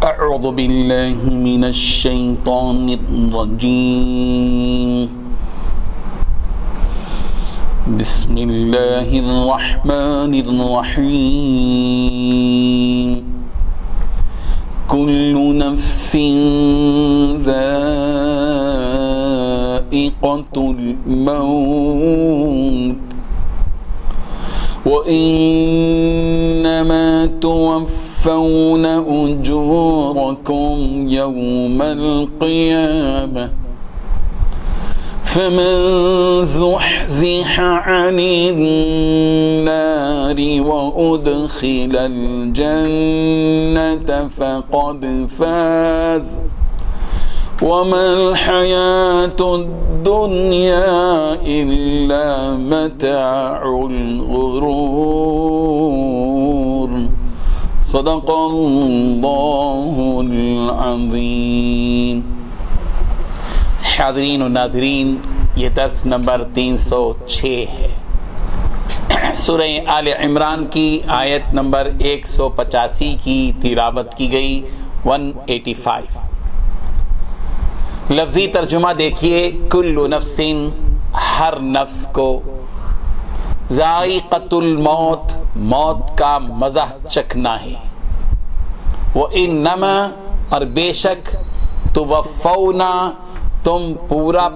اعوذ باللہ من الشیطان الرجیم بسم اللہ الرحمن الرحیم کل نفس ذائقۃ الموت وإنما توفون أجوركم يوم القيامة فمن زحزح عن النار وأدخل الجنة فقد فاز وما الحياة الدنيا إلا متاع الغرور صدق اللہ العظیم۔ حاضرین و ناظرین، یہ درس نمبر 306 ہے۔ سورہ آل عمران کی آیت نمبر 185 کی تلاوت کی گئی 185۔ لفظی ترجمہ دیکھیے، کل نفس، ہر نفس کو، ذائقۃ الموت، موت کا مزہ چکھنا ہے، وانما، اور بے شک، توفونا، تم پورا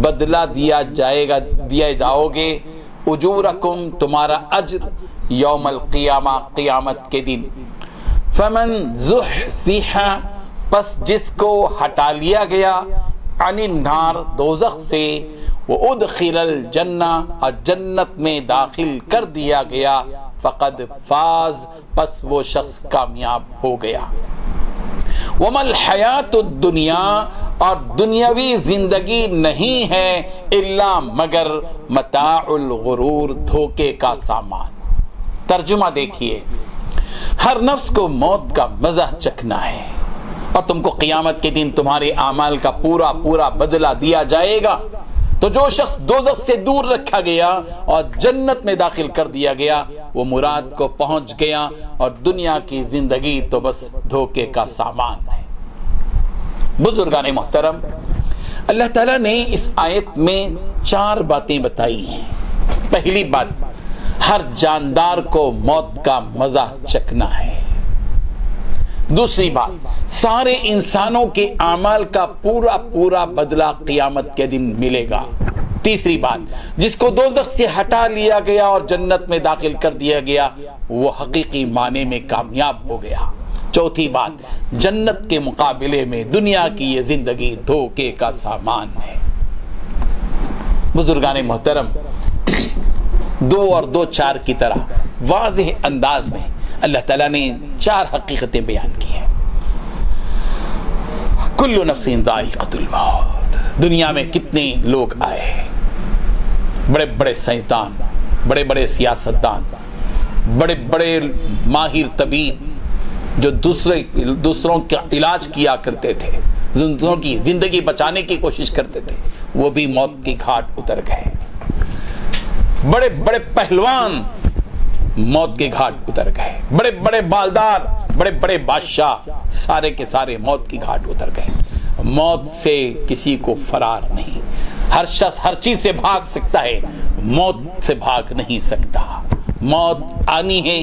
بدلہ دیا جاؤ گے، اجورکم، تمہارا اجر، یوم القیامہ، قیامت کے دن۔ فمن زحزح، پس جس کو ہٹا لیا گیا، عن النار، دوزخ سے، وادخل الجنہ، اور جنت میں داخل کر دیا گیا، فقد فاز، پس وہ شخص کامیاب ہو گیا۔ وما الحیات الدنیا، اور دنیاوی زندگی نہیں ہے، الا مگر متاع الغرور، دھوکے کا سامان۔ ترجمہ دیکھیے، ہر نفس کو موت کا مزہ چکھنا ہے، اور تم کو قیامت کے دن تمہارے اعمال کا پورا بدلہ دیا جائے گا۔ تو جو شخص دوزخ سے دور رکھا گیا اور جنت میں داخل کر دیا گیا، وہ مراد کو پہنچ گیا، اور دنیا کی زندگی تو بس دھوکے کا سامان ہے۔ بزرگان محترم، اللہ تعالیٰ نے اس آیت میں 4 باتیں بتائی ہیں۔ پہلی بات، ہر جاندار کو موت کا مزہ چکھنا ہے۔ دوسری بات، سارے انسانوں کے اعمال کا پورا بدلہ قیامت کے دن ملے گا۔ تیسری بات، جس کو دوزخ سے ہٹا لیا گیا اور جنت میں داخل کر دیا گیا، وہ حقیقی معنی میں کامیاب ہو گیا۔ چوتھی بات، جنت کے مقابلے میں دنیا کی یہ زندگی دھوکے کا سامان ہے۔ بزرگان محترم، 2 اور 2 4 کی طرح واضح انداز میں اللہ تعالیٰ نے 4 حقیقتیں بیان کی ہیں۔ کل نفس ذائقۃ الموت، دنیا میں کتنے لوگ آئے، بڑے سائنسدان، بڑے سیاستدان، بڑے ماہر طبیب، جو دوسروں کا علاج کیا کرتے تھے، دوسروں کی زندگی بچانے کی کوشش کرتے تھے، وہ بھی موت کی گھاٹ اتر گئے۔ بڑے پہلوان موت کے گھاٹ اتر گئے، بڑے مالدار، بڑے بادشاہ، سارے کے سارے موت کی گھاٹ اتر گئے۔ موت سے کسی کو فرار نہیں، ہر شخص ہر چیز سے بھاگ سکتا ہے، موت سے بھاگ نہیں سکتا۔ موت آنی ہے،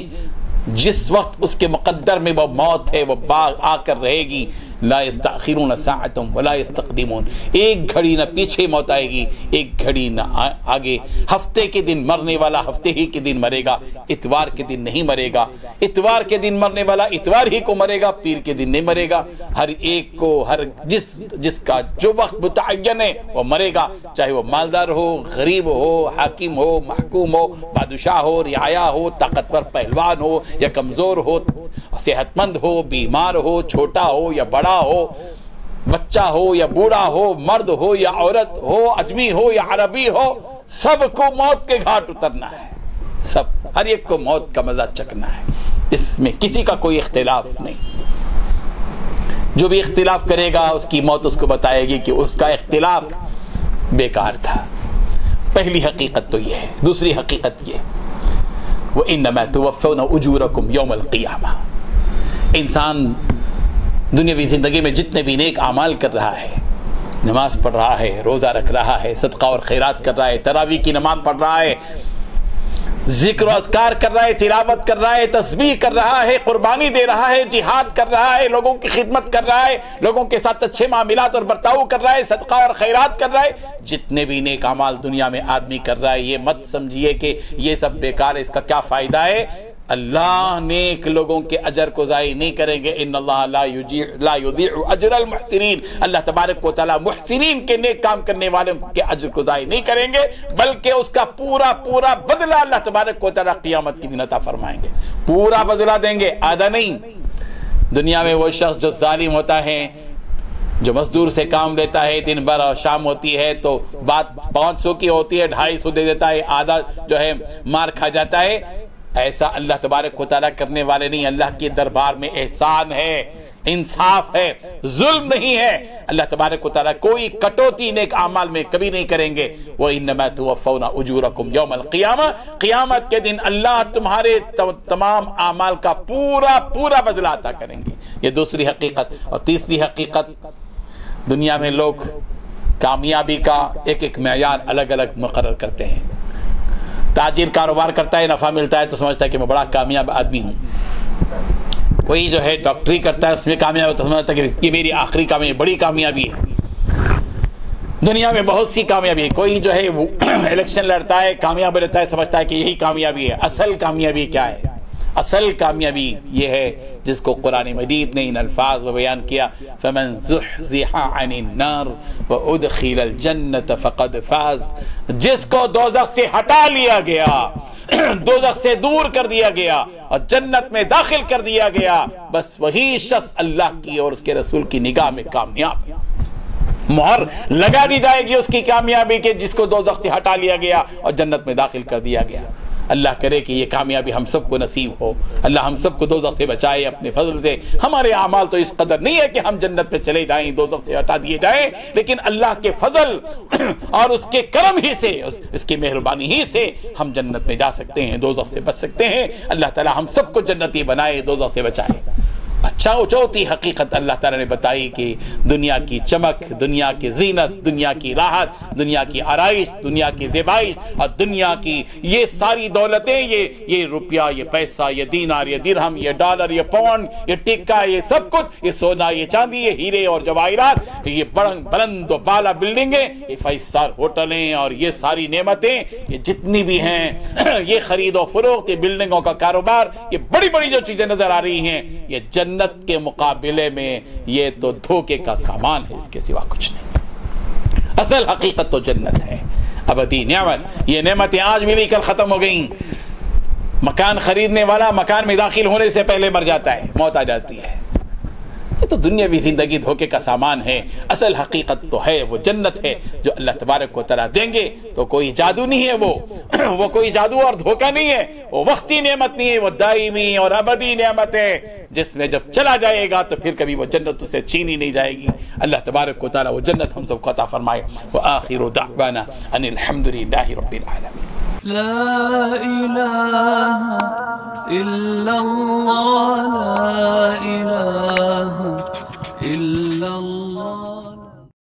جس وقت اس کے مقدر میں وہ موت ہے، وہ آ کر رہے گی۔ لا یستأخرون ساعۃ ولا یستقدمون، ایک گھڑی نہ پیچھے موت آئے گی، ایک گھڑی نہ آگے۔ ہفتے کے دن مرنے والا ہفتے ہی کے دن مرے گا، اتوار کے دن نہیں مرے گا۔ اتوار کے دن مرنے والا اتوار ہی کو مرے گا، پیر کے دن نہیں مرے گا۔ ہر ایک کو، ہر جس کا جو وقت متعین ہے وہ مرے گا، چاہے وہ مالدار ہو، غریب ہو، حاکم ہو، محکوم ہو، بادشاہ ہو، رعایا ہو، طاقتور پہلوان ہو یا کمزور ہو، صحت مند ہو، بیمار ہو، چھوٹا ہو یا بڑا ہو، بچہ ہو یا بوڑھا ہو، مرد ہو یا عورت ہو، اجمی ہو یا عربی ہو، سب کو موت کے گھاٹ اترنا ہے۔ سب، ہر ایک کو موت کا مزہ چکھنا ہے، اس میں کسی کا کوئی اختلاف نہیں۔ جو بھی اختلاف کرے گا اس کی موت اس کو بتائے گی کہ اس کا اختلاف بیکار تھا۔ پہلی حقیقت تو یہ ہے۔ دوسری حقیقت یہ، وَإِنَّمَا تُوَفَّوْنَ أُجُورَكُمْ يَوْمَ الْقِيَامَةِ، इंसान दुनियावी ज़िंदगी में जितने भी नेक आमाल कर रहा है, नमाज पढ़ रहा है, रोज़ा रख रहा है, सदका और खैरात कर रहा है, तरावी की नमाज पढ़ रहा है, जिक्र अज़कार कर रहा है, तिलावत कर रहा है, तस्बीह कर रहा है, कुर्बानी दे रहा है, जिहाद कर रहा है, लोगों की खिदमत कर रहा है, लोगों के साथ अच्छे मामलात और बर्ताव कर रहा है, सदका और खैरात कर रहा है, जितने भी नेक अमाल दुनिया में आदमी कर रहा है, ये मत समझिए कि ये सब बेकार है, इसका क्या फ़ायदा है। अल्लाह नेक लोगों के अजर को ज़ाय नहीं करेंगे। इन्नल्लाह ला युज़ीउ अजरल मुहसिनीन, अल्लाह तबारक व तआला मुहसिनीन के नेक काम करने वालों के अजर को ज़ाय नहीं करेंगे, बल्कि उसका पूरा पूरा बदला अल्लाह तबारक व तआला क़ियामत की दिन अता फरमाएंगे। पूरा बदला देंगे, आधा नहीं। दुनिया में वो शख्स जो जालिम होता है, जो मजदूर से काम लेता है, दिन भर और शाम होती है तो बात 500 की होती है, 250 दे देता है, आधा जो है मार खा जाता है, ऐसा अल्लाह तबारक व तआला करने वाले नहीं। अल्लाह के दरबार में एहसान है, इंसाफ है, जुल्म नहीं है। अल्लाह तबारक व तआला कोई कटौती नेक आमाल में कभी नहीं करेंगे। वो इन्नमा तुवफ़्फ़ौना उजूरकुम यौमल क़ियामा, क़ियामत के दिन अल्लाह तुम्हारे तमाम आमाल का पूरा पूरा बदला अता करेंगे। ये दूसरी हकीकत। और तीसरी हकीकत, दुनिया में लोग कामयाबी का एक एक मेयार अलग अलग मुकर्रर करते हैं। ताजिर कारोबार करता है, नफ़ा मिलता है तो समझता है कि मैं बड़ा कामयाब आदमी हूँ। वही जो है डॉक्टरी करता है, उसमें कामयाब तो समझता है कि ये मेरी आखिरी कामयाबी, बड़ी कामयाबी है। दुनिया में बहुत सी कामयाबी है। कोई जो है वो इलेक्शन लड़ता है, कामयाब रहता है, समझता है कि यही कामयाबी है। असल कामयाबी क्या है? असल कामयाबी ये है जिसको कुरान मजीद ने इन अल्फाज में बयान किया, फमन ज़ुहज़िहा अनिन नार व उदखिलल जन्नत फ़क़द फ़ाज़। जिसको दोज़ख से हटा लिया गया, दोज़ख से दूर कर दिया गया और जन्नत में दाखिल कर दिया गया, बस वही शख्स अल्लाह की और उसके रसूल की निगाह में कामयाब। मोहर लगा दी जाएगी उसकी कामयाबी के, जिसको दोज़ख से हटा लिया गया और जन्नत में दाखिल कर दिया गया। अल्लाह करे कि ये कामयाबी हम सबको नसीब हो। अल्लाह हम सबको दोज़ख से बचाए अपने फजल से। हमारे आमाल तो इस कदर नहीं है कि हम जन्नत में चले जाएं, दोज़ख से हटा दिए जाएं, लेकिन अल्लाह के फजल और उसके करम ही से, उसकी मेहरबानी ही से हम जन्नत में जा सकते हैं, दोज़ख से बच सकते हैं। अल्लाह ताला हम सबको जन्नती बनाए, दोज़ख से बचाए। अच्छा, चौथी हकीकत अल्लाह ताला ने बताई कि दुनिया की चमक, दुनिया की जीनत, दुनिया की राहत, दुनिया की आराइश, दुनिया की ज़ेबाइश और दुनिया की ये सारी दौलतें, ये रुपया, ये पैसा, ये दीनार, ये दिरहम, ये डॉलर, ये पाउंड, ये टिक्का, ये सब कुछ, ये सोना, ये चांदी, ये हीरे और जवाहिरात, ये बुलंद और बाला बिल्डिंगें, ये 5 स्टार होटलें और ये सारी नेमतें, ये जितनी भी हैं, ये खरीदो फरोख्त, ये बिल्डिंगों का कारोबार, ये बड़ी बड़ी जो चीजें नजर आ रही हैं, ये जन्नत के मुकाबले में ये तो धोखे का सामान है, इसके सिवा कुछ नहीं। असल हकीकत तो जन्नत है, अबदी नेमत। ये नेमतें आज मिली कल खत्म हो गई। मकान खरीदने वाला मकान में दाखिल होने से पहले मर जाता है, मौत आ जाती है। ये तो दुनियावी जिंदगी धोखे का सामान है। असल हकीकत तो है वो जन्नत है जो अल्लाह तबारक को तआला देंगे। तो कोई जादू नहीं है वो कोई जादू और धोखा नहीं है, वो वक्ती नेमत नहीं है, वो दायमी और अबदी नेमत है, जिसमें जब चला जाएगा तो फिर कभी वो जन्नत उसे छीनी नहीं जाएगी। अल्लाह तबारक को तआला वो जन्नत हम सबको अता फरमाए। व आखिरु दाअवाना अनिल हम्दुलिल्लाहि रब्बिल आलमीन। ला इलाहा इल्लल्लाह, ला इलाहा इल्लल्लाह।